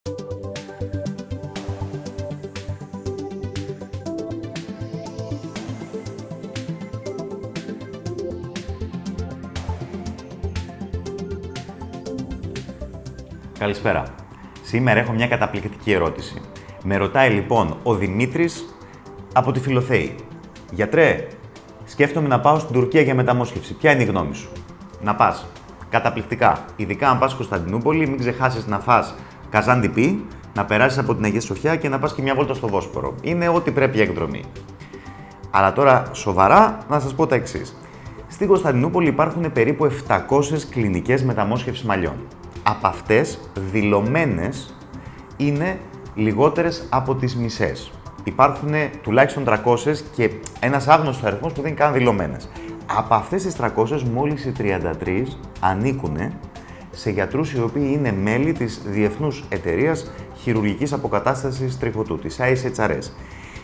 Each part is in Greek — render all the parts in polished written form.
Καλησπέρα. Σήμερα έχω μια καταπληκτική ερώτηση. Με ρωτάει λοιπόν ο Δημήτρης από τη Φιλοθέη. Γιατρέ, σκέφτομαι να πάω στην Τουρκία για μεταμόσχευση. Ποια είναι η γνώμη σου? Να πας. Καταπληκτικά. Ειδικά αν πας Κωνσταντινούπολη, μην ξεχάσεις να φας καζάντιπι, να περάσεις από την Αγία Σοφιά και να πας και μια βόλτα στο Βόσπορο. Είναι ό,τι πρέπει για εκδρομή. Αλλά τώρα σοβαρά να σας πω τα εξής. Στην Κωνσταντινούπολη υπάρχουν περίπου 700 κλινικές μεταμόσχευσης μαλλιών. Από αυτές, δηλωμένες είναι λιγότερες από τις μισές. Υπάρχουν τουλάχιστον 300 και ένας άγνωστος αριθμός που δεν είναι καν δηλωμένες. Από αυτές τις 300, μόλις οι 33 ανήκουν σε γιατρούς οι οποίοι είναι μέλη της Διεθνούς Εταιρείας Χειρουργικής Αποκατάστασης Τριχωτού, της ISHRS.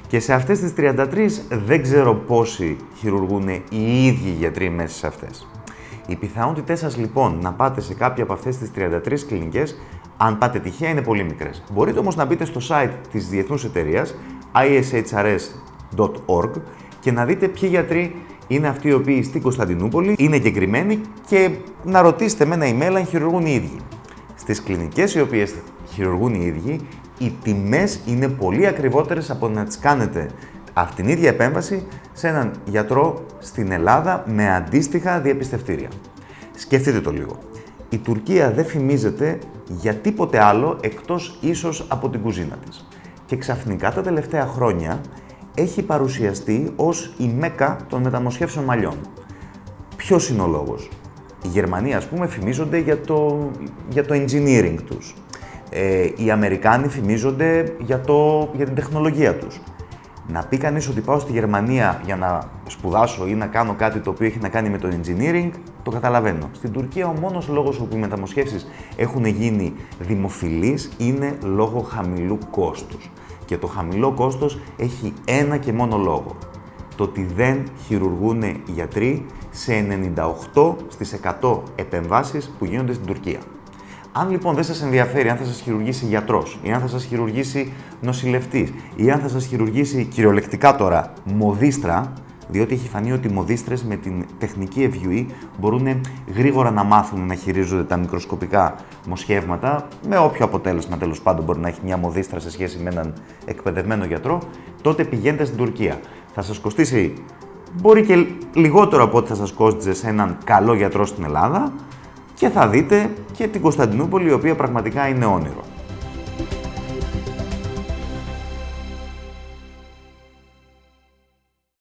Και σε αυτές τις 33 δεν ξέρω πόσοι χειρουργούν οι ίδιοι γιατροί μέσα σε αυτές. Οι πιθανότητές σας λοιπόν να πάτε σε κάποια από αυτές τις 33 κλινικές, αν πάτε τυχαία, είναι πολύ μικρές. Μπορείτε όμως να μπείτε στο site της Διεθνούς Εταιρείας, ishrs.org, και να δείτε ποιοι γιατροί είναι αυτοί οι οποίοι στην Κωνσταντινούπολη είναι εγκεκριμένοι και να ρωτήσετε με ένα email αν χειρουργούν οι ίδιοι. Στις κλινικές οι οποίες χειρουργούν οι ίδιοι, οι τιμές είναι πολύ ακριβότερες από να τις κάνετε αυτήν την ίδια επέμβαση σε έναν γιατρό στην Ελλάδα με αντίστοιχα διαπιστευτήρια. Σκεφτείτε το λίγο. Η Τουρκία δεν φημίζεται για τίποτε άλλο εκτός ίσως από την κουζίνα της. Και ξαφνικά τα τελευταία χρόνια έχει παρουσιαστεί ως η Μέκα των μεταμοσχεύσεων μαλλιών. Ποιος είναι ο λόγος? Οι Γερμανοί, ας πούμε, φημίζονται για το engineering τους. Οι Αμερικάνοι φημίζονται για την τεχνολογία τους. Να πει κανείς ότι πάω στη Γερμανία για να σπουδάσω ή να κάνω κάτι το οποίο έχει να κάνει με το engineering, το καταλαβαίνω. Στην Τουρκία ο μόνος λόγος όπου οι μεταμοσχεύσεις έχουν γίνει δημοφιλείς είναι λόγω χαμηλού κόστους. Και το χαμηλό κόστος έχει ένα και μόνο λόγο. Το ότι δεν χειρουργούν γιατροί σε 98 στις 100 επεμβάσεις που γίνονται στην Τουρκία. Αν λοιπόν δεν σας ενδιαφέρει αν θα σας χειρουργήσει γιατρός ή αν θα σας χειρουργήσει νοσηλευτής ή αν θα σας χειρουργήσει κυριολεκτικά τώρα μοδίστρα, διότι έχει φανεί ότι οι μοδίστρες με την τεχνική ευγιοή μπορούν γρήγορα να μάθουν να χειρίζονται τα μικροσκοπικά μοσχεύματα, με όποιο αποτέλεσμα τέλος πάντων μπορεί να έχει μια μοδίστρα σε σχέση με έναν εκπαιδευμένο γιατρό, τότε πηγαίνετε στην Τουρκία. Θα σας κοστίσει, μπορεί και λιγότερο από ό,τι θα σας κόστιζε σε έναν καλό γιατρό στην Ελλάδα, και θα δείτε και την Κωνσταντινούπολη, η οποία πραγματικά είναι όνειρο.